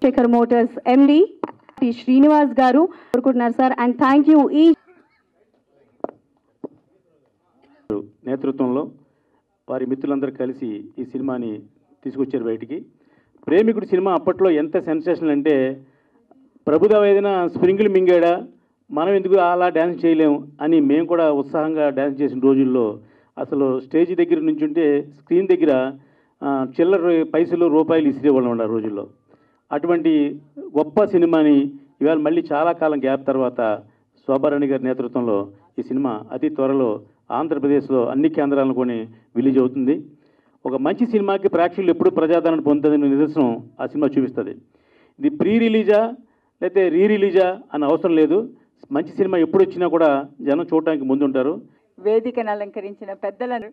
Shekhar Motors ఎండి శ్రీనివాస్ గారు కోరుకుంటున్నారు sir. And thank you ఈ నేతృత్వంలో వారి మిత్రులందరూ కలిసి ఈ సినిమాని తీసుకొచ్చారు బయటికి. ప్రేమికుడు సినిమా అప్పట్లో ఎంత సెన్సేషన్ అంటే, ప్రభుదేవ ఏదైనా స్ప్రింగులు మింగాడా, మనం ఎందుకు అలా డ్యాన్స్ చేయలేము అని మేము కూడా ఉత్సాహంగా డ్యాన్స్ చేసిన రోజుల్లో అసలు స్టేజ్ దగ్గర నుంచి ఉంటే స్క్రీన్ దగ్గర చిల్లర పైసలు రూపాయలు ఇసిరేవాళ్ళం ఉండే రోజుల్లో. అటువంటి గొప్ప సినిమాని ఇవాళ మళ్ళీ చాలా కాలం గ్యాప్ తర్వాత శోభారాణి గారి నేతృత్వంలో ఈ సినిమా అతి త్వరలో ఆంధ్రప్రదేశ్లో అన్ని కేంద్రాలను కొని రిలీజ్ అవుతుంది. ఒక మంచి సినిమాకి ప్రేక్షకులు ఎప్పుడు ప్రజాదరణ పొందుతుందని నిదర్శనం ఆ సినిమా చూపిస్తుంది. ఇది ప్రీ రిలీజా లేకపోతే రీ రిలీజా అని అవసరం లేదు. మంచి సినిమా ఎప్పుడు వచ్చినా కూడా జనం చూడటానికి ముందుంటారు. వేదికను అలంకరించిన పెద్దలను,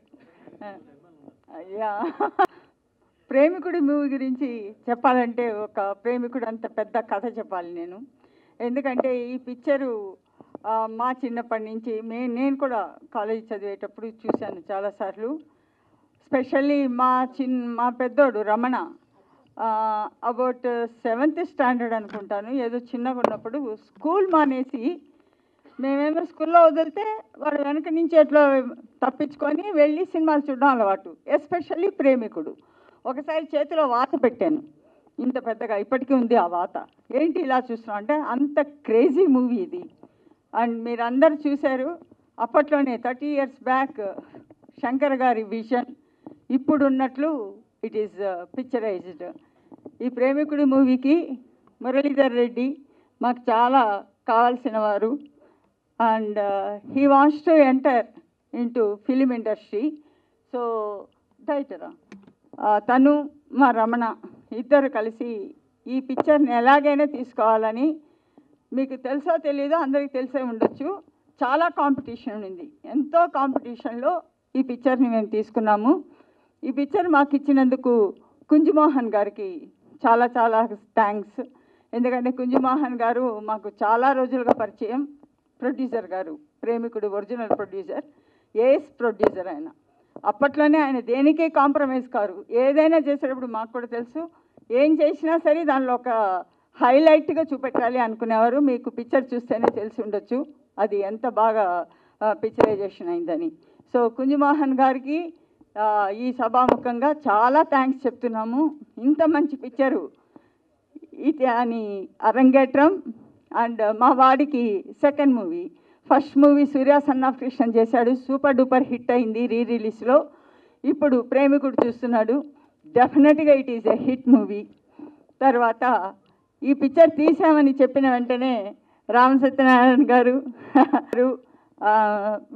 ప్రేమికుడి మూవీ గురించి చెప్పాలంటే ఒక ప్రేమికుడు అంత పెద్ద కథ చెప్పాలి నేను. ఎందుకంటే ఈ పిక్చరు మా చిన్నప్పటి నుంచి నేను కూడా కాలేజీ చదివేటప్పుడు చూశాను చాలాసార్లు. స్పెషల్లీ మా పెద్దోడు రమణ అబౌట్ 7th స్టాండర్డ్ అనుకుంటాను, ఏదో చిన్నగా ఉన్నప్పుడు స్కూల్ మానేసి మేమేమో స్కూల్లో వదిలితే వాడు వెనక నుంచి ఎట్లా తప్పించుకొని వెళ్ళి సినిమాలు చూడడం అలవాటు. ఎస్పెషల్లీ ప్రేమికుడు. ఒకసారి చేతిలో వాత పెట్టాను, ఇంత పెద్దగా ఇప్పటికీ ఉంది ఆ వాత. ఏంటి ఇలా చూస్తున్నాం అంటే అంత క్రేజీ మూవీ ఇది. అండ్ మీరు అందరు చూశారు అప్పట్లోనే 30 years బ్యాక్ శంకర్ గారి విజన్ ఇప్పుడు ఉన్నట్లు ఇట్ ఈస్ పిక్చరైజ్డ్. ఈ ప్రేమికుడి మూవీకి మురళీధర్ రెడ్డి మాకు చాలా కావాల్సిన వారు. And he wants to enter into film industry. So డైరెక్టరా తను మా రమణ ఇద్దరు కలిసి ఈ పిక్చర్ని ఎలాగైనా తీసుకోవాలని, మీకు తెలుసో తెలీదో అందరికీ తెలిసే ఉండొచ్చు, చాలా కాంపిటీషన్ ఉంది. ఎంతో కాంపిటీషన్లో ఈ పిక్చర్ని మేము తీసుకున్నాము. ఈ పిక్చర్ మాకు ఇచ్చినందుకు కుంజుమోహన్ గారికి చాలా చాలా థ్యాంక్స్. ఎందుకంటే కుంజుమోహన్ గారు మాకు చాలా రోజులుగా పరిచయం. ప్రొడ్యూసర్ గారు ప్రేమికుడు ఒరిజినల్ ప్రొడ్యూసర్, ఏఎస్ ప్రొడ్యూసర్ ఆయన. అప్పట్లోనే ఆయన దేనికే కాంప్రమైజ్ కారు. ఏదైనా చేసేటప్పుడు మాకు కూడా తెలుసు, ఏం చేసినా సరే దానిలో ఒక హైలైట్గా చూపెట్టాలి అనుకునేవారు. మీకు పిక్చర్ చూస్తేనే తెలిసి ఉండొచ్చు అది ఎంత బాగా పిక్చరైజేషన్ అయిందని. సో కుంజుమోహన్ గారికి ఈ సభాముఖంగా చాలా థ్యాంక్స్ చెప్తున్నాము. ఇంత మంచి పిక్చరు ఇది అని అరంగేట్రం. అండ్ మా వాడికి second movie, first movie Surya son of Krishna చేశాడు, సూపర్ డూపర్ హిట్ అయింది రీ రిలీజ్లో. ఇప్పుడు ప్రేమికుడు చూస్తున్నాడు, డెఫినెట్గా it is a hit movie. తర్వాత ఈ పిక్చర్ తీసామని చెప్పిన వెంటనే రామ సత్యనారాయణ గారు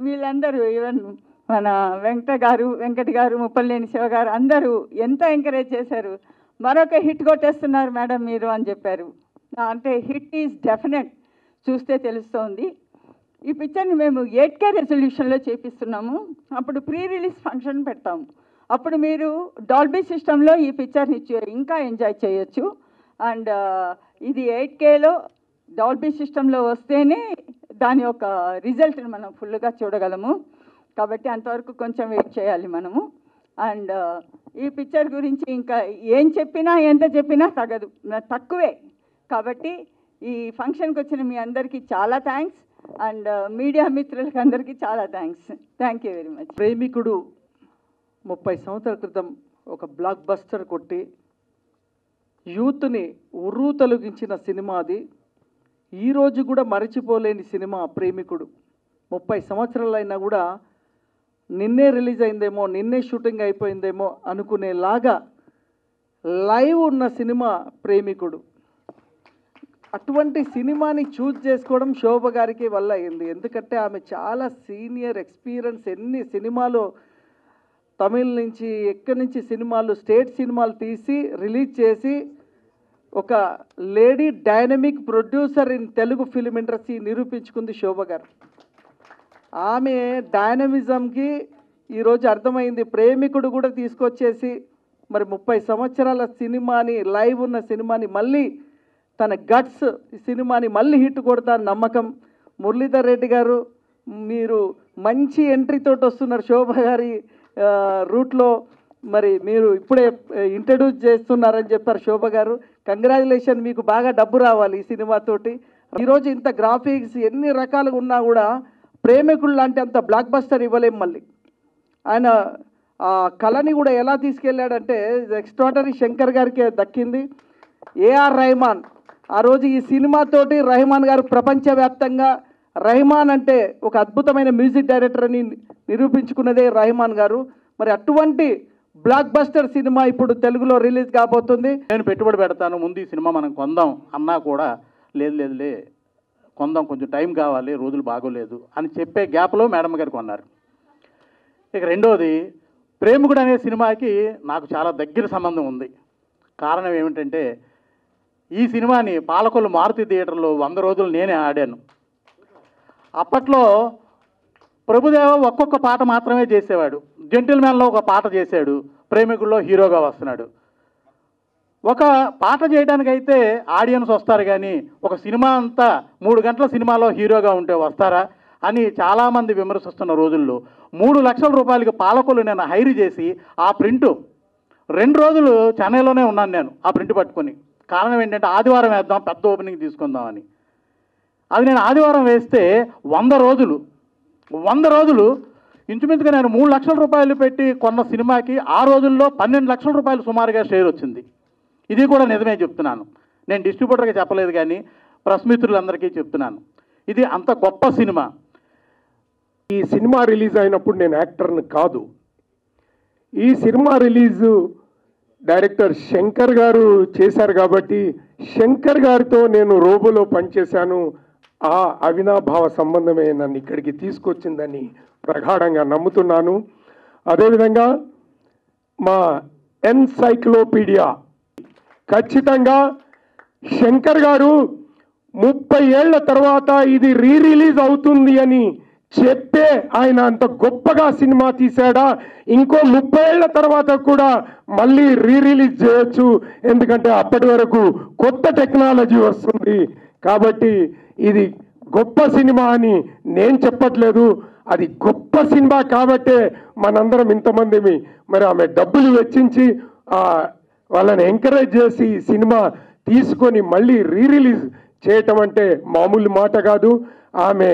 వీళ్ళందరూ, ఈవెన్ మన వెంకట్ గారు ముప్పలేని శివ గారు అందరూ ఎంత ఎంకరేజ్ చేశారు. మరొక హిట్ కొట్టేస్తున్నారు మేడం మీరు అని చెప్పారు. అంటే హిట్ ఈజ్ డెఫినెట్, చూస్తే తెలుస్తోంది. ఈ పిక్చర్ని మేము 8K రెజల్యూషన్లో చేపిస్తున్నాము. అప్పుడు ప్రీ రిలీజ్ ఫంక్షన్ పెడతాము. అప్పుడు మీరు డాల్బీ సిస్టంలో ఈ పిక్చర్ని ఇంకా ఎంజాయ్ చేయొచ్చు. అండ్ ఇది 8Kలో డాల్బీ సిస్టంలో వస్తేనే దాని యొక్క రిజల్ట్ని మనం ఫుల్గా చూడగలము. కాబట్టి అంతవరకు కొంచెం వెయిట్ చేయాలి మనము. అండ్ ఈ పిక్చర్ గురించి ఇంకా ఏం చెప్పినా ఎంత చెప్పినా తక్కువే. కాబట్టి ఈ ఫంక్షన్కి వచ్చిన మీ అందరికీ చాలా థ్యాంక్స్. అండ్ మీడియా మిత్రులకి అందరికీ చాలా thanks. Thank you very much. ప్రేమికుడు 30 సంవత్సరాల క్రితం ఒక బ్లాక్ బస్టర్ కొట్టి యూత్ని ఉర్రూ తొలగించిన సినిమా అది. ఈరోజు కూడా మరచిపోలేని సినిమా ప్రేమికుడు. 30 సంవత్సరాలైనా కూడా నిన్నే రిలీజ్ అయిందేమో, నిన్నే షూటింగ్ అయిపోయిందేమో అనుకునేలాగా లైవ్ ఉన్న సినిమా ప్రేమికుడు. అటువంటి సినిమాని చూజ్ చేసుకోవడం శోభ గారికి వల్ల అయింది. ఎందుకంటే ఆమె చాలా సీనియర్ ఎక్స్పీరియన్స్, ఎన్ని సినిమాలు తమిళ నుంచి ఎక్కడి నుంచి సినిమాలు స్టేట్ సినిమాలు తీసి రిలీజ్ చేసి ఒక lady dynamic producer in Telugu film industry నిరూపించుకుంది శోభ గారు. ఆమె డైనమిజంకి ఈరోజు అర్థమైంది. ప్రేమికుడు కూడా తీసుకొచ్చేసి మరి 30 సంవత్సరాల సినిమాని, లైవ్ ఉన్న సినిమాని మళ్ళీ తన గట్స్ ఈ సినిమాని మళ్ళీ హిట్ కొడతాను నమ్మకం. మురళీధర్ రెడ్డి గారు మీరు మంచి ఎంట్రీతో వస్తున్నారు శోభ గారి రూట్లో. మరి మీరు ఇప్పుడే ఇంట్రడ్యూస్ చేస్తున్నారని చెప్పారు శోభ గారు. కంగ్రాచులేషన్, మీకు బాగా డబ్బు రావాలి ఈ సినిమాతోటి. ఈరోజు ఇంత గ్రాఫిక్స్ ఎన్ని రకాలుగా ఉన్నా కూడా ప్రేమికులు లాంటి అంత బ్లాక్ బస్టర్ ఇవ్వలేం. మళ్ళీ ఆయన ఆ కళని కూడా ఎలా తీసుకెళ్ళాడంటే ఎక్స్ట్రాడనరీ శంకర్ గారికి దక్కింది. ఏఆర్ రెహమాన్ ఆ రోజు ఈ సినిమాతోటి రెహమాన్ గారు ప్రపంచవ్యాప్తంగా రెహమాన్ అంటే ఒక అద్భుతమైన మ్యూజిక్ డైరెక్టర్ అని నిరూపించుకున్నదే రెహమాన్ గారు. మరి అటువంటి బ్లాక్ బస్టర్ సినిమా ఇప్పుడు తెలుగులో రిలీజ్ కాబోతుంది. నేను పెట్టుబడి పెడతాను, ముందు ఈ సినిమా మనం కొందాం అన్నా కూడా లేదులే కొందాం, కొంచెం టైం కావాలి, రోజులు బాగోలేదు అని చెప్పే గ్యాప్లో మేడం గారు కొన్నారు. ఇక రెండోది, ప్రేమికుడు అనే సినిమాకి నాకు చాలా దగ్గర సంబంధం ఉంది. కారణం ఏమిటంటే ఈ సినిమాని పాలకొల్లు మారుతి థియేటర్లో 100 రోజులు నేనే ఆడాను. అప్పట్లో ప్రభుదేవ ఒక్కొక్క పాట మాత్రమే చేసేవాడు. జెంటిల్మెన్లో ఒక పాట చేశాడు, ప్రేమికుల్లో హీరోగా వస్తున్నాడు. ఒక పాట చేయడానికైతే ఆడియన్స్ వస్తారు, కానీ ఒక సినిమా అంతా 3 గంటల సినిమాలో హీరోగా ఉంటే వస్తారా అని చాలామంది విమర్శిస్తున్న రోజుల్లో 3 లక్షల రూపాయలకి పాలకొల్లు నేను హైర్ చేసి ఆ ప్రింటు 2 రోజులు చెన్నైలోనే ఉన్నాను నేను ఆ ప్రింట్ పట్టుకొని. కారణం ఏంటంటే ఆదివారం వేద్దాం, పెద్ద ఓపెనింగ్ తీసుకుందామని. అది నేను ఆదివారం వేస్తే 100 రోజులు ఇంచుమించుగా నేను 3 లక్షల రూపాయలు పెట్టి కొన్న సినిమాకి ఆ రోజుల్లో 12 లక్షల రూపాయలు సుమారుగా షేర్ వచ్చింది. ఇది కూడా నిజమే చెప్తున్నాను, నేను డిస్ట్రిబ్యూటర్కి చెప్పలేదు కానీ ప్రెస్ మిత్రులందరికీ చెప్తున్నాను. ఇది అంత గొప్ప సినిమా. ఈ సినిమా రిలీజ్ అయినప్పుడు నేను యాక్టర్ని కాదు. ఈ సినిమా రిలీజు డైరెక్టర్ శంకర్ గారు చేశారు కాబట్టి శంకర్ గారితో నేను రోబోలో పనిచేశాను. ఆ అవినాభావ సంబంధమే నన్ను ఇక్కడికి తీసుకొచ్చిందని ప్రగాఢంగా నమ్ముతున్నాను. అదేవిధంగా మా ఎన్సైక్లోపీడియా ఖచ్చితంగా శంకర్ గారు 30 ఏళ్ల తర్వాత ఇది రిలీజ్ అవుతుంది అని చెప్పే ఆయన అంత గొప్పగా సినిమా తీశాడా, ఇంకో 30 ఏళ్ల తర్వాత కూడా మళ్ళీ రిలీజ్ చేయొచ్చు. ఎందుకంటే అప్పటి వరకు కొత్త టెక్నాలజీ వస్తుంది. కాబట్టి ఇది గొప్ప సినిమా అని నేను చెప్పట్లేదు, అది గొప్ప సినిమా కాబట్టే మనందరం ఇంతమంది మరి ఆమె డబ్బులు వెచ్చించి వాళ్ళని ఎంకరేజ్ చేసి సినిమా తీసుకొని మళ్ళీ రిలీజ్ చేయటం అంటే మామూలు మాట కాదు. ఆమె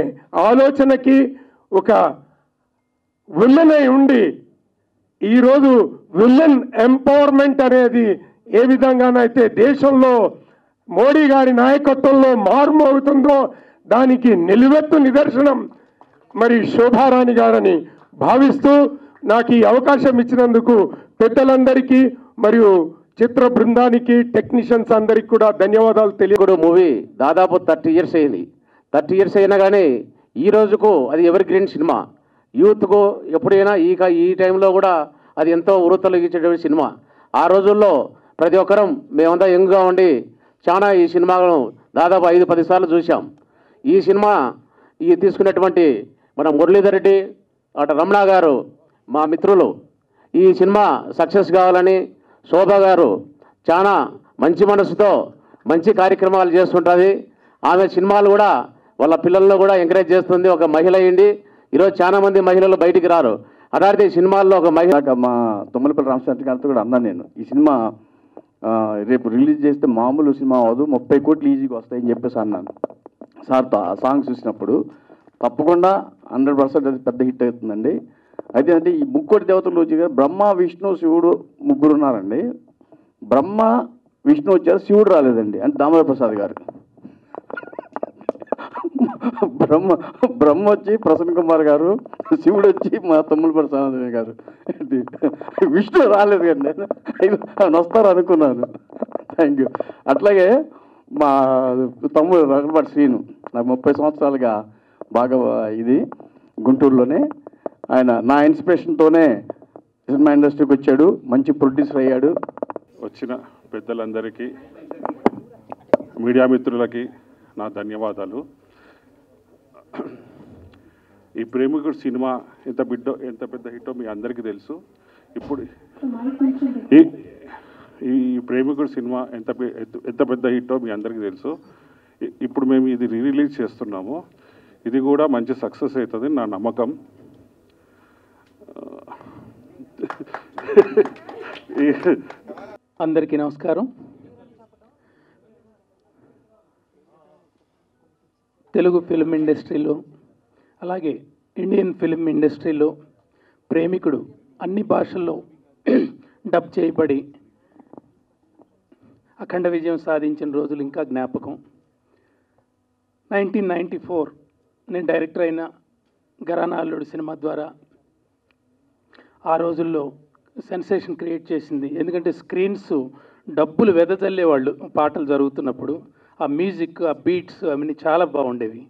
ఆలోచనకి ఒక విమెన్ అయి ఉండి ఈరోజు విమెన్ ఎంపవర్మెంట్ అనేది ఏ విధంగానైతే దేశంలో మోడీ గారి నాయకత్వంలో మారుమోగుతుందో దానికి నిలువెత్తు నిదర్శనం మరి శోభారాణి గారని భావిస్తూ నాకు ఈ అవకాశం ఇచ్చినందుకు పెద్దలందరికీ మరియు చిత్ర బృందానికి టెక్నీషియన్స్ అందరికి కూడా ధన్యవాదాలు తెలియకూడదు. మూవీ దాదాపు 30 ఇయర్స్ అయింది. 30 ఇయర్స్ అయినా కానీ ఈ రోజుకు అది ఎవర్ గ్రీన్ సినిమా. యూత్కు ఎప్పుడైనా ఈ టైంలో కూడా అది ఎంతో ఉరుతొలగించేటువంటి సినిమా. ఆ రోజుల్లో ప్రతి ఒక్కరం మేమంతా యంగ్గా ఉండి చాలా ఈ సినిమాలను దాదాపు 5-10 సార్లు చూసాం. ఈ సినిమా తీసుకున్నటువంటి మన మురళీధర్ రెడ్డి అటు రమణ గారు మా మిత్రులు ఈ సినిమా సక్సెస్ కావాలని శోభ గారు చాలా మంచి మనసుతో మంచి కార్యక్రమాలు చేస్తుంటుంది. ఆమె సినిమాలు కూడా వాళ్ళ పిల్లల్లో కూడా ఎంకరేజ్ చేస్తుంది. ఒక మహిళ అయ్యింది. ఈరోజు చాలామంది మహిళలు బయటికి రారు. అలాంటి సినిమాల్లో ఒక మహిళ మా తుమ్మలపల్లి రామశాంతి గారితో కూడా అన్నాను నేను, ఈ సినిమా రేపు రిలీజ్ చేస్తే మామూలు సినిమా అవ్వదు, 30 కోట్లు ఈజీగా వస్తాయని చెప్పేసి అన్నాను సార్తో. ఆ సాంగ్ చూసినప్పుడు తప్పకుండా 100% అది పెద్ద హిట్ అవుతుందండి. అయితే అంటే ఈ ముక్కోటి దేవతలు వచ్చి బ్రహ్మ విష్ణు శివుడు 3 ఉన్నారండి. బ్రహ్మ విష్ణు వచ్చారు, శివుడు రాలేదండి, అంటే దామోదర ప్రసాద్ గారు. బ్రహ్మ వచ్చి ప్రసన్న కుమార్ గారు, శివుడు వచ్చి మా తుమ్మలపల్లి సాంబయ్య గారు, విష్ణు రాలేదు కండి. ఆయన వస్తారు అనుకున్నాను. Thank you. అట్లాగే మా తమ్ముడు రఘుపతి శ్రీను నాకు 30 సంవత్సరాలుగా బాగా ఇది గుంటూరులోనే ఆయన నా ఇన్స్పిరేషన్తోనే సినిమా ఇండస్ట్రీకి వచ్చాడు, మంచి ప్రొడ్యూసర్ అయ్యాడు. వచ్చిన పెద్దలందరికీ మీడియా మిత్రులకి నా ధన్యవాదాలు. ఈ ప్రేమికుడు సినిమా ఎంత పెద్ద హిట్టో మీ అందరికీ తెలుసు. ఇప్పుడు ఈ ప్రేమికుడు సినిమా ఎంత పెద్ద హిట్టో మీ అందరికీ తెలుసు. ఇప్పుడు మేము ఇది రిలీజ్ చేస్తున్నాము. ఇది కూడా మంచి సక్సెస్ అవుతుంది నా నమ్మకం. అందరికీ నమస్కారం. తెలుగు ఫిల్మ్ ఇండస్ట్రీలో అలాగే ఇండియన్ ఫిల్మ్ ఇండస్ట్రీలో ప్రేమికుడు అన్ని భాషల్లో డబ్ చేయబడి అఖండ విజయం సాధించిన రోజులు ఇంకా జ్ఞాపకం. 1994 నేను డైరెక్టర్ అయిన ఘరానా అల్లుడు సినిమా ద్వారా ఆ రోజుల్లో సెన్సేషన్ క్రియేట్ చేసింది. ఎందుకంటే స్క్రీన్స్ డబ్బులు వెదజల్లేవాళ్ళు పాటలు జరుగుతున్నప్పుడు. ఆ మ్యూజిక్, ఆ బీట్స్ అవన్నీ చాలా బాగుండేవి.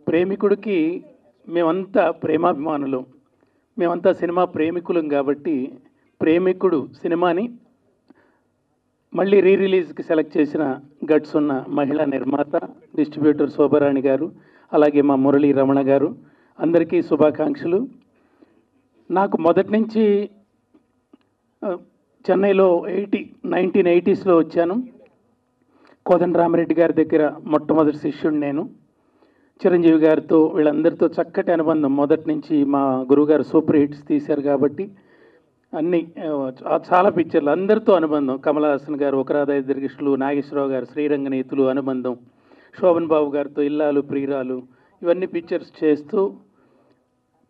ప్రేమికుడికి మేమంతా ప్రేమాభిమానులు, మేమంతా సినిమా ప్రేమికులం కాబట్టి ప్రేమికుడు సినిమాని మళ్ళీ రిలీజ్కి సెలెక్ట్ చేసిన గట్స్ ఉన్న మహిళా నిర్మాత, డిస్ట్రిబ్యూటర్ శోభారాణి గారు, అలాగే మా మురళీ రమణ గారు, అందరికీ శుభాకాంక్షలు. నాకు మొదటి నుంచి చెన్నైలో 1980s వచ్చాను. కోదండరామరెడ్డి గారి దగ్గర మొట్టమొదటి శిష్యుడు నేను. చిరంజీవి గారితో వీళ్ళందరితో చక్కటి అనుబంధం మొదటి నుంచి. మా గురువుగారు సూపర్ హిట్స్ తీశారు కాబట్టి అన్ని చాలా పిక్చర్లు అందరితో అనుబంధం. కమల్ హాసన్ గారు, ఒకరాధ దీర్ఘిష్లు, నాగేశ్వరరావు గారు, శ్రీరంగనీతులు అనుబంధం, శోభన్ బాబు గారితో ఇల్లాలు ప్రియురాలు, ఇవన్నీ పిక్చర్స్ చేస్తూ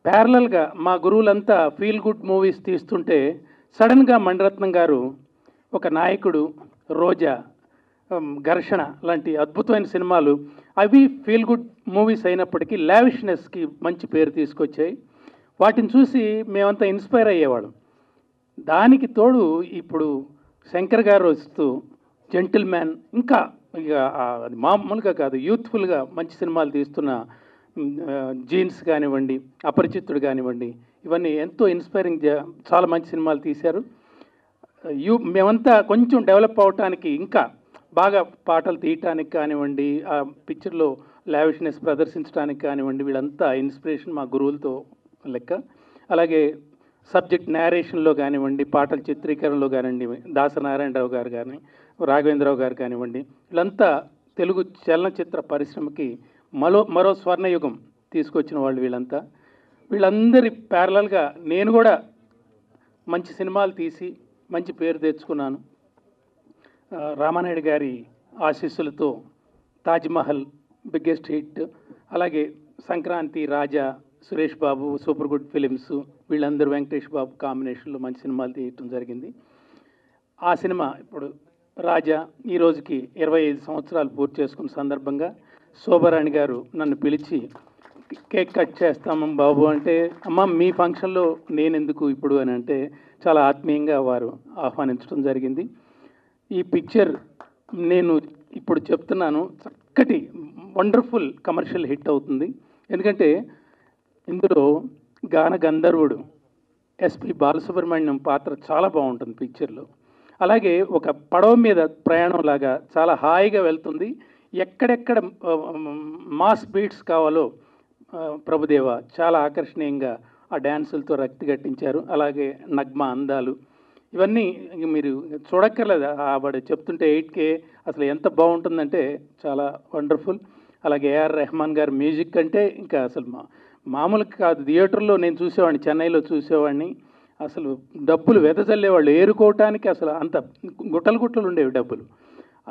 ప్యారలల్గా మా గురువులంతా ఫీల్ గుడ్ మూవీస్ తీస్తుంటే సడన్గా మణిరత్నం గారు ఒక నాయకుడు, రోజా, ఘర్షణ లాంటి అద్భుతమైన సినిమాలు, అవి ఫీల్ గుడ్ మూవీస్ అయినప్పటికీ లావిష్నెస్కి మంచి పేరు తీసుకొచ్చాయి. వాటిని చూసి మేమంతా ఇన్స్పైర్ అయ్యేవాళ్ళం. దానికి తోడు ఇప్పుడు శంకర్ గారు వస్తూ జెంటిల్ మ్యాన్, ఇంకా ఇక అది మామూలుగా కాదు, యూత్ఫుల్గా మంచి సినిమాలు తీస్తున్న జీన్స్ కానివ్వండి, అపరిచితుడు కానివ్వండి, ఇవన్నీ ఎంతో ఇన్స్పైరింగ్, చాలా మంచి సినిమాలు తీశారు. మేమంతా కొంచెం డెవలప్ అవటానికి, ఇంకా బాగా పాటలు తీయటానికి కానివ్వండి, ఆ పిక్చర్లో లావిష్నెస్ ప్రదర్శించడానికి కానివ్వండి, వీళ్ళంతా ఇన్స్పిరేషన్ మా గురువులతో లెక్క. అలాగే సబ్జెక్ట్ నేరేషన్లో కానివ్వండి, పాటల చిత్రీకరణలో కానివ్వండి, దాసనారాయణరావు గారు కానీ, రాఘవేంద్రరావు గారు కానివ్వండి, వీళ్ళంతా తెలుగు చలనచిత్ర పరిశ్రమకి మరో స్వర్ణయుగం తీసుకొచ్చిన వాళ్ళు వీళ్ళంతా. వీళ్ళందరి ప్యారలల్గా నేను కూడా మంచి సినిమాలు తీసి మంచి పేరు తెచ్చుకున్నాను. రామానాయుడు గారి ఆశీస్సులతో తాజ్మహల్ బిగ్గెస్ట్ హిట్, అలాగే సంక్రాంతి, రాజా, Suresh Babu, super good films, వీళ్ళందరూ వెంకటేష్ బాబు కాంబినేషన్లో మంచి సినిమాలు తీయటం జరిగింది. ఆ సినిమా ఇప్పుడు రాజా ఈ రోజుకి 25 సంవత్సరాలు పూర్తి చేసుకున్న సందర్భంగా శోభారాణి గారు నన్ను పిలిచి కేక్ కట్ చేస్తాము బాబు అంటే, అమ్మ మీ ఫంక్షన్లో నేనెందుకు ఇప్పుడు అని అంటే చాలా ఆత్మీయంగా వారు ఆహ్వానించడం జరిగింది. ఈ పిక్చర్ నేను ఇప్పుడు చెప్తున్నాను, చక్కటి వండర్ఫుల్ కమర్షియల్ హిట్ అవుతుంది. ఎందుకంటే ఇందులో గాన గంధర్వుడు ఎస్పి బాలసుబ్రహ్మణ్యం పాత్ర చాలా బాగుంటుంది పిక్చర్లో. అలాగే ఒక పడవ మీద ప్రయాణం లాగా చాలా హాయిగా వెళ్తుంది. ఎక్కడెక్కడ మాస్ బీట్స్ కావాలో ప్రభుదేవ చాలా ఆకర్షణీయంగా ఆ డ్యాన్సులతో రక్తి కట్టించారు. అలాగే నగ్మ అందాలు, ఇవన్నీ మీరు చూడక్కర్లేదు, వాడు చెప్తుంటే 8K అసలు ఎంత బాగుంటుందంటే చాలా వండర్ఫుల్. అలాగే ఏఆర్ రెహమాన్ గారు మ్యూజిక్ అంటే ఇంకా అసలు మామూలుగా కాదు. థియేటర్లో నేను చూసేవాడిని, చెన్నైలో చూసేవాడిని. అసలు డబ్బులు వెదజల్లేవాళ్ళు, ఏరుకోవటానికి అసలు అంత గుట్టలు ఉండేవి డబ్బులు.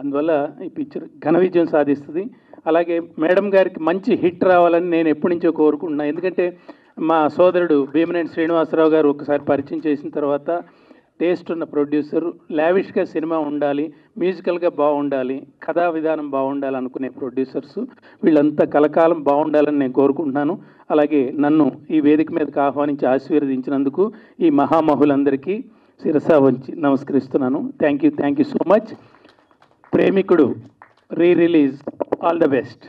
అందువల్ల ఈ పిక్చర్ ఘన విజయం సాధిస్తుంది. అలాగే మేడం గారికి మంచి హిట్ రావాలని నేను ఎప్పటి నుంచో కోరుకుంటున్నాను. ఎందుకంటే మా సోదరుడు భీమనేని శ్రీనివాసరావు గారు ఒకసారి పరిచయం చేసిన తర్వాత టేస్ట్ ఉన్న ప్రొడ్యూసర్, లావిష్గా సినిమా ఉండాలి, మ్యూజికల్గా బాగుండాలి, కథా విధానం బాగుండాలి అనుకునే ప్రొడ్యూసర్స్ వీళ్ళంతా కలకాలం బాగుండాలని నేను కోరుకుంటున్నాను. అలాగే నన్ను ఈ వేదిక మీదకి ఆహ్వానించి ఆశీర్వదించినందుకు ఈ మహామహులందరికీ శిరసా వంచి నమస్కరిస్తున్నాను. Thank you so much. Premikudu release, all the best.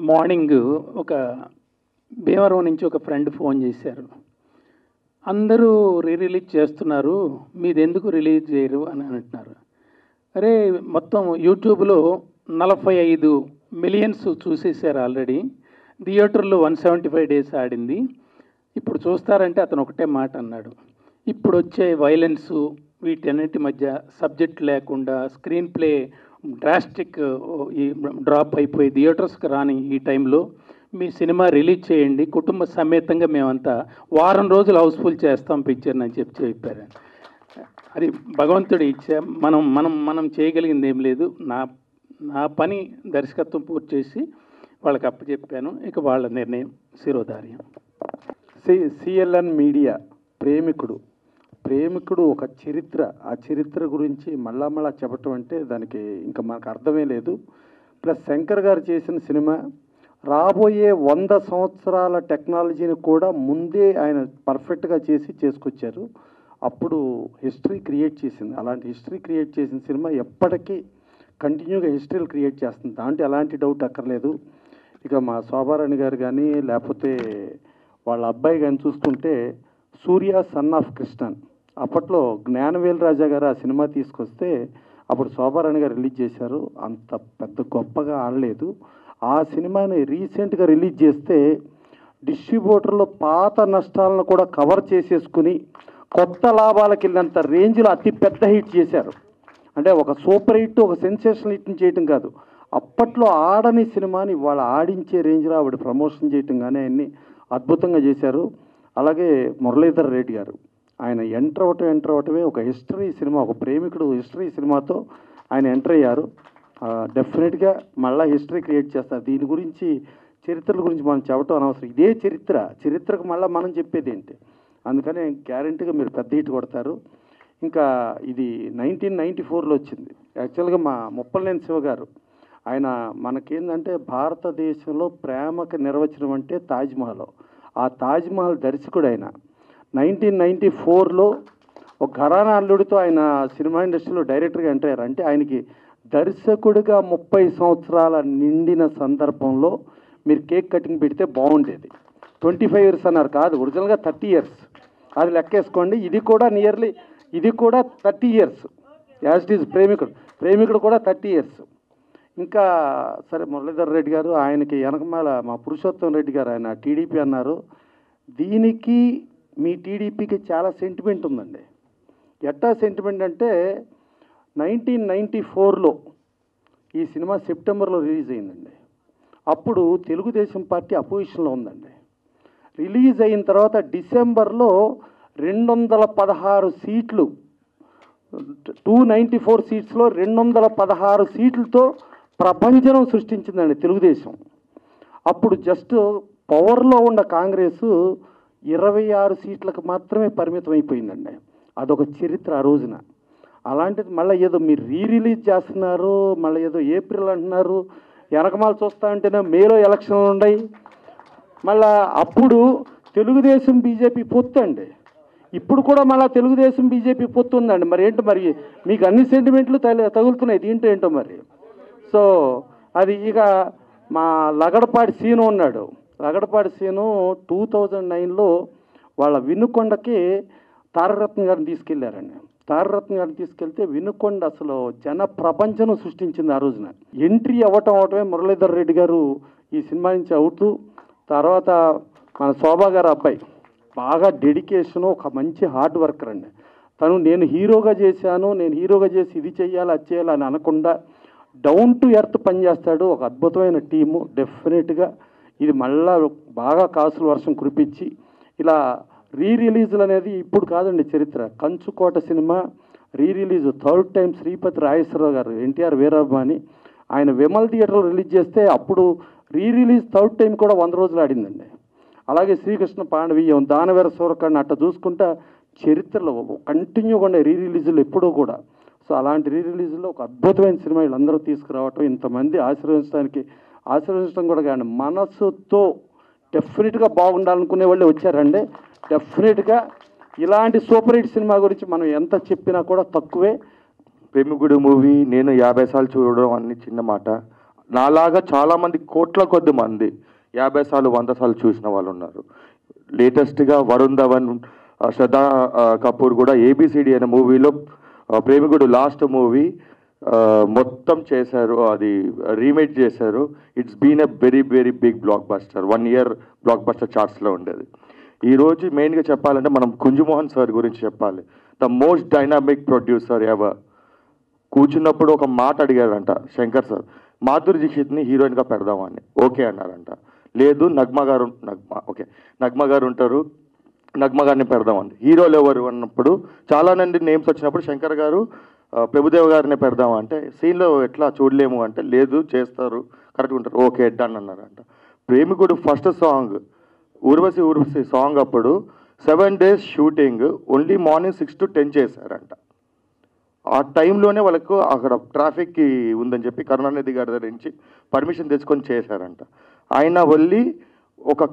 Morning ఒక భీమవరం నుంచి ఒక ఫ్రెండ్ ఫోన్ చేశారు, అందరూ రిలీజ్ చేస్తున్నారు, మీది ఎందుకు రిలీజ్ చేయరు అని అంటున్నారు. అరే మొత్తం యూట్యూబ్లో 45 మిలియన్స్ చూసేసారు ఆల్రెడీ, థియేటర్లో 175 days ఆడింది, ఇప్పుడు చూస్తారంటే అతను ఒకటే మాట అన్నాడు, ఇప్పుడు వచ్చే వైలెన్సు వీటన్నిటి మధ్య సబ్జెక్ట్ లేకుండా స్క్రీన్ ప్లే డ్రాస్టిక్ ఈ డ్రాప్ అయిపోయి థియేటర్స్కి రాని ఈ టైంలో మీ సినిమా రిలీజ్ చేయండి, కుటుంబ సమేతంగా మేమంతా వారం రోజులు హౌస్ఫుల్ చేస్తాం పిక్చర్ని అని చెప్పారు. అది భగవంతుడు ఇచ్చా. మనం చేయగలిగింది ఏం లేదు. నా పని దర్శకత్వం పూర్తి చేసి వాళ్ళకి అప్పచెప్పాను. ఇక వాళ్ళ నిర్ణయం శిరోధార్యం. సిఎల్ఎన్ మీడియా ప్రేమికుడు ఒక చరిత్ర. ఆ చరిత్ర గురించి మళ్ళా చెప్పటం అంటే దానికి ఇంకా మనకు అర్థమే లేదు. ప్లస్ శంకర్ గారు చేసిన సినిమా రాబోయే 100 సంవత్సరాల టెక్నాలజీని కూడా ముందే ఆయన పర్ఫెక్ట్గా చేసుకొచ్చారు. అప్పుడు హిస్టరీ క్రియేట్ చేసింది. అలాంటి హిస్టరీ క్రియేట్ చేసిన సినిమా ఎప్పటికీ కంటిన్యూగా హిస్టరీలు క్రియేట్ చేస్తుంది. దాంట్లో ఎలాంటి డౌట్ అక్కర్లేదు. ఇక మా శోభారాణి గారు కానీ లేకపోతే వాళ్ళ అబ్బాయి కానీ చూసుకుంటే సూర్య సన్ ఆఫ్ కృష్ణన్, అప్పట్లో జ్ఞానవేల్ రాజా గారు ఆ సినిమా తీసుకొస్తే అప్పుడు శోభారాణి గారు రిలీజ్ చేశారు. అంత పెద్ద గొప్పగా ఆడలేదు. ఆ సినిమాని రీసెంట్గా రిలీజ్ చేస్తే డిస్ట్రిబ్యూటర్లో పాత నష్టాలను కూడా కవర్ చేసేసుకుని కొత్త లాభాలకు వెళ్ళినంత రేంజ్లో అతి పెద్ద హిట్ చేశారు. అంటే ఒక సూపర్ హిట్, ఒక సెన్సేషనల్ హిట్ని చేయటం కాదు, అప్పట్లో ఆడని సినిమాని వాళ్ళ ఆడించే రేంజ్లో ఆవిడ ప్రమోషన్ చేయటం కానీ ఆయన్ని అద్భుతంగా చేశారు. అలాగే మురళీధర్ రెడ్డి గారు ఆయన ఎంటర్ అవటమే ఒక హిస్టరీ సినిమా, ఒక ప్రేమికుడు హిస్టరీ సినిమాతో ఆయన ఎంటర్ అయ్యారు. డెఫినెట్గా మళ్ళీ హిస్టరీ క్రియేట్ చేస్తారు. దీని గురించి చరిత్రల గురించి మనం చెప్పడం అనవసరం. ఇదే చరిత్రకు మళ్ళీ మనం చెప్పేది ఏంటి? అందుకని గ్యారంటీగా మీరు పెద్ద హిట్ కొడతారు. ఇంకా ఇది 1994లో వచ్చింది. యాక్చువల్గా మా ముప్పలనేని శివ గారు ఆయన మనకేందంటే భారతదేశంలో ప్రేమకు నిర్వచనం అంటే తాజ్మహల్. ఆ తాజ్మహల్ దర్శకుడు ఆయన 1994లో ఒక ఘరానా అల్లుడితో ఆయన సినిమా ఇండస్ట్రీలో డైరెక్టర్గా ఎంటర్ అయ్యారు. అంటే ఆయనకి దర్శకుడిగా 30 సంవత్సరాల నిండిన సందర్భంలో మీరు కేక్ కటింగ్ పెడితే బాగుండేది. 25 ఇయర్స్ అన్నారు కాదు, ఒరిజినల్గా 30 ఇయర్స్. అది లెక్కేసుకోండి. ఇది కూడా 30 ఇయర్స్ యాజ్ ఇట్ ఈజ్. ప్రేమికుడు కూడా 30 ఇయర్స్. ఇంకా సరే మురళీధర్ రెడ్డి గారు ఆయనకి వెనకమాల మా పురుషోత్తం రెడ్డి గారు ఆయన టీడీపీ అన్నారు. దీనికి మీ టీడీపీకి చాలా సెంటిమెంట్ ఉందండి. ఎట్టా సెంటిమెంట్ అంటే 1994లో ఈ సినిమా సెప్టెంబర్లో రిలీజ్ అయిందండి. అప్పుడు తెలుగుదేశం పార్టీ అపోజిషన్లో ఉందండి. రిలీజ్ అయిన తర్వాత డిసెంబర్లో 216 సీట్లు, 294 సీట్స్లో 216 సీట్లతో ప్రపంచం సృష్టించిందండి తెలుగుదేశం. అప్పుడు జస్ట్ పవర్లో ఉన్న కాంగ్రెస్ 26 సీట్లకు మాత్రమే పరిమితం అయిపోయిందండి. అదొక చరిత్ర ఆ రోజున. అలాంటిది మళ్ళీ ఏదో మీరు రిలీజ్ చేస్తున్నారు, మళ్ళీ ఏదో ఏప్రిల్ అంటున్నారు. వెనకమాలు చూస్తూ ఉంటేనే మేలో ఎలక్షన్లు ఉన్నాయి. మళ్ళా అప్పుడు తెలుగుదేశం బీజేపీ పొత్తు అండి. ఇప్పుడు కూడా మళ్ళీ తెలుగుదేశం బీజేపీ పొత్తు ఉందండి. మరి ఏంటో మరి మీకు అన్ని సెంటిమెంట్లు తగులుతున్నాయి దీంట్లో ఏంటో మరి. సో అది ఇక మా లగడపాటి సీను ఉన్నాడు. లగడపాటి సీను 2009లో వాళ్ళ వినుకొండకి తారకరత్న గారిని తీసుకెళ్లారండి. తారకరత్న గారిని తీసుకెళ్తే వినుకొండ అసలు జన ప్రపంచం సృష్టించింది ఆ రోజున. ఎంట్రీ అవటమే మురళీధర్ రెడ్డి గారు ఈ సినిమా నుంచి అవుతూ, తర్వాత మన శోభా గారు అబ్బాయి బాగా డెడికేషను, ఒక మంచి హార్డ్ వర్కర్ అండి. తను నేను హీరోగా చేసి ఇది చేయాలి అది చేయాలి అని అనకుండా డౌన్ టు ఎర్త్ పనిచేస్తాడు. ఒక అద్భుతమైన టీము. డెఫినెట్గా ఇది మళ్ళా బాగా కాసుల వర్షం కురిపించి ఇలా రిలీజులు అనేది ఇప్పుడు కాదండి చరిత్ర. Kanchukota cinema release 3rd time Sripathi Rajeswararao గారు, ఎన్టీఆర్ వీరాభిమాని, ఆయన విమల్ థియేటర్లో రిలీజ్ చేస్తే అప్పుడు రిలీజ్ 3rd టైం కూడా 100 రోజులు ఆడిందండి. అలాగే శ్రీకృష్ణ పాండవీయం, దానవీర సూరకర్ణ అట్లా చూసుకుంటా చరిత్రలో కంటిన్యూగా ఉండే రిలీజులు ఎప్పుడూ కూడా. సో అలాంటి రిలీజుల్లో ఒక అద్భుతమైన సినిమా వీళ్ళందరూ తీసుకురావటం, ఇంతమంది ఆశీర్వదించడం కూడా కానీ మనసుతో డెఫినెట్గా బాగుండాలనుకునే వాళ్ళే వచ్చారండి. డెఫినెట్గా ఇలాంటి సూపర్ హిట్ సినిమా గురించి మనం ఎంత చెప్పినా కూడా తక్కువే. ప్రేమికుడు మూవీ నేను 50 సార్లు చూడడం అన్ని చిన్న మాట. నాలాగా చాలామంది కోట్ల కొద్ది మంది 50 సార్లు 100 సార్లు చూసిన వాళ్ళు ఉన్నారు. లేటెస్ట్గా వరుణ్ ధవన్, శ్రద్ధా కపూర్ కూడా ABCD అనే మూవీలో ప్రేమికుడు లాస్ట్ మూవీ మొత్తం చేశారు, అది రీమేక్ చేశారు. It's been a very very big blockbuster. 1 year blockbuster చార్ట్స్లో ఉండేది. ఈరోజు మెయిన్గా చెప్పాలంటే మనం కుంజుమోహన్ సార్ గురించి చెప్పాలి. The most dynamic producer ever. కూర్చున్నప్పుడు ఒక మాట అడిగారంట శంకర్ సార్, మాధురి దీక్షిత్ని హీరోయిన్గా పెడదామని. ఓకే అన్నారంట. లేదు నగ్మ గారు ఉంటారు, నగ్మ గారిని పెడదామండి. హీరోలు ఎవరు అన్నప్పుడు చాలా మంది నేమ్స్ వచ్చినప్పుడు శంకర్ గారు ప్రభుదేవ్ గారిని పెడదామా అంటే సీన్లో ఎట్లా చూడలేము అంటే లేదు చేస్తారు కరెక్ట్గా ఉంటారు, ఓకే డన్ అన్నారంట. ప్రేమికుడు ఫస్ట్ సాంగ్ ఊర్వశి సాంగ్ అప్పుడు 7 days shooting only morning 6 to 10 చేశారంట. ఆ టైంలోనే వాళ్ళకు అక్కడ ట్రాఫిక్కి ఉందని చెప్పి కరుణానిధి గారి దగ్గర నుంచి పర్మిషన్ తెచ్చుకొని చేశారంట. ఆయన వెళ్ళి ఒక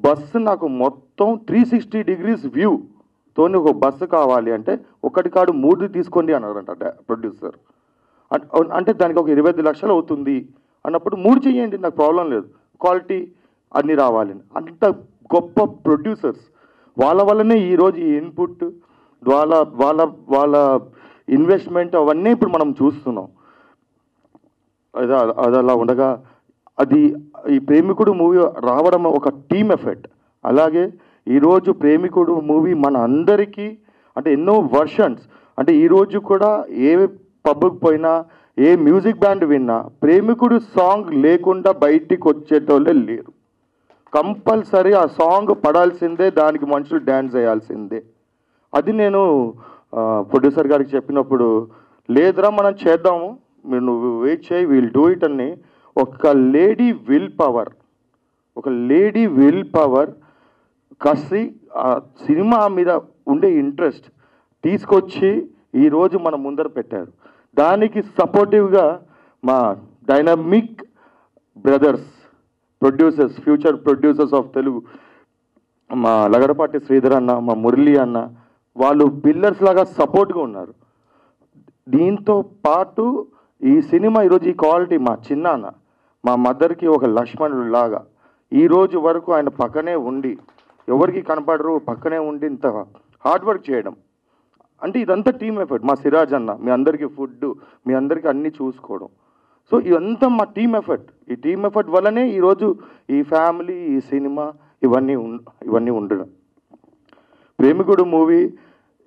బస్సు నాకు మొత్తం 360 degrees వ్యూతోని ఒక బస్సు కావాలి అంటే ఒకటి కాడు 3 తీసుకోండి అన్నారంట ప్రొడ్యూసర్. అంటే దానికి ఒక 25 లక్షలు అవుతుంది అన్నప్పుడు 3 చేయండి, నాకు ప్రాబ్లం లేదు, క్వాలిటీ అన్నీ రావాలి. అంత గొప్ప ప్రొడ్యూసర్స్ వాళ్ళ వల్లనే ఈరోజు ఈ ఇన్పుట్ వాళ్ళ ఇన్వెస్ట్మెంట్ అవన్నీ ఇప్పుడు మనం చూస్తున్నాం. అది అలా ఉండగా ఈ ప్రేమికుడు మూవీ రావడం ఒక టీమ్ ఎఫెక్ట్. అలాగే ఈరోజు ప్రేమికుడు మూవీ మన అందరికీ అంటే ఎన్నో వర్షన్స్ అంటే ఈరోజు కూడా ఏ పబ్కి పోయినా ఏ మ్యూజిక్ బ్యాండ్ విన్నా ప్రేమికుడు సాంగ్ లేకుండా బయటికి వచ్చేటోళ్ళే లేరు. కంపల్సరీ ఆ సాంగ్ పడాల్సిందే, దానికి మనుషులు డ్యాన్స్ చేయాల్సిందే. అది నేను ప్రొడ్యూసర్ గారికి చెప్పినప్పుడు లేదురా మనం చేద్దాము, మీరు నువ్వు వెయిట్ చేయి, విల్ డూ ఇట్ అని ఒక లేడీ విల్ పవర్ కసి ఆ సినిమా మీద ఉండే ఇంట్రెస్ట్ తీసుకొచ్చి ఈరోజు మన ముందర పెట్టారు. దానికి సపోర్టివ్గా మా dynamic brothers producers, future producers of Telugu, మా లగడపాటి శ్రీధర్ అన్న, మా మురళి అన్న, వాళ్ళు పిల్లర్స్ లాగా సపోర్ట్గా ఉన్నారు. దీంతో పాటు ఈ సినిమా ఈరోజు ఈ క్వాలిటీ మా చిన్నాన్న మా మదర్కి ఒక లక్ష్మణుడు లాగా ఈరోజు వరకు ఆయన పక్కనే ఉండి ఎవరికి కనపడరు, పక్కనే ఉండి ఇంత హార్డ్ వర్క్ చేయడం అంటే ఇదంతా టీమ్ ఎఫర్ట్. మా సిరాజ్ అన్న మీ అందరికీ ఫుడ్, మీ అందరికీ అన్నీ చూసుకోవడం. సో ఇదంతా మా టీమ్ ఎఫర్ట్. ఈ టీమ్ ఎఫర్ట్ వల్లనే ఈరోజు ఈ ఫ్యామిలీ, ఈ సినిమా ఇవన్నీ ఉండడం. Premikudu movie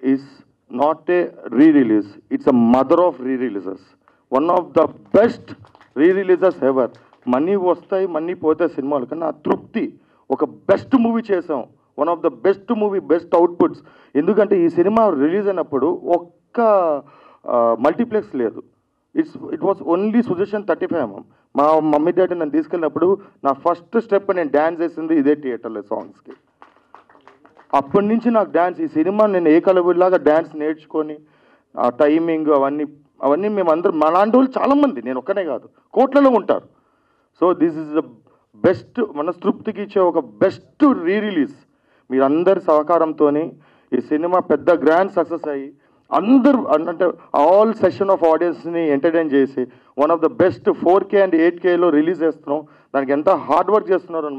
is not a re-release, it's a mother of re-releases. One of the best re-releases ever. Money వస్తాయి, మనీ పోతే సినిమాలు, కానీ ఆ తృప్తి ఒక బెస్ట్ మూవీ చేసాం. One of the best movie, best outputs. ఎందుకంటే ఈ సినిమా రిలీజ్ అయినప్పుడు ఒక్క మల్టీప్లెక్స్ లేదు. It was only suggestion 35mm. మా మమ్మీ డాడీ నన్ను తీసుకెళ్ళినప్పుడు నా ఫస్ట్ స్టెప్ నేను డ్యాన్స్ చేసింది ఇదే థియేటర్లో సాంగ్స్కి. అప్పటి నుంచి నాకు డ్యాన్స్, ఈ సినిమా నేను ఏకలవ్యుడిలాగా డ్యాన్స్ నేర్చుకొని ఆ టైమింగ్ అవన్నీ మేమందరం అలాంటి వాళ్ళు చాలామంది, నేను ఒక్కనే కాదు, కోట్లలో ఉంటారు. So this is the best, మనస్తృప్తికి ఇచ్చే ఒక బెస్ట్ రీ-రిలీజ్. మీరందరి సహకారంతో ఈ సినిమా పెద్ద గ్రాండ్ సక్సెస్ అయ్యి అందరూ అంటే ఆల్ సెషన్ ఆఫ్ ఆడియన్స్ని ఎంటర్టైన్ చేసి one of the best 4K and 8Kలో రిలీజ్ చేస్తున్నాం. దానికి ఎంత హార్డ్ వర్క్ చేస్తున్నారు అని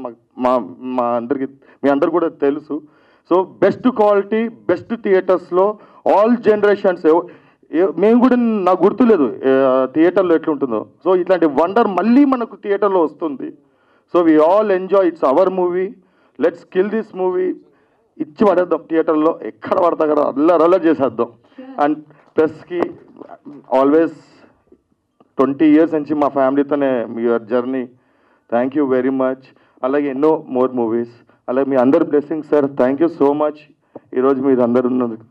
మా అందరికీ, మీ అందరు కూడా తెలుసు. సో బెస్ట్ క్వాలిటీ, బెస్ట్ థియేటర్స్లో ఆల్ జనరేషన్స్. మేము కూడా నాకు గుర్తులేదు థియేటర్లో ఎట్లుంటుందో. సో ఇట్లాంటి వండర్ మళ్ళీ మనకు థియేటర్లో వస్తుంది. So we all enjoy, it's our movie, let's kill this movie. ఇచ్చి పడేద్దాం థియేటర్లో, ఎక్కడ పడతా కదా అల్లరల్ల చేసేద్దాం. అండ్ ప్రెస్కి ఆల్వేస్ 20 years నుంచి మా ఫ్యామిలీతోనే your journey. Thank you very much. అలాగే ఎన్నో మోర్ మూవీస్. అలాగే మీ అందరు blessings sir. Thank you so much. ఈరోజు మీరు అందరు ఉన్నందుకు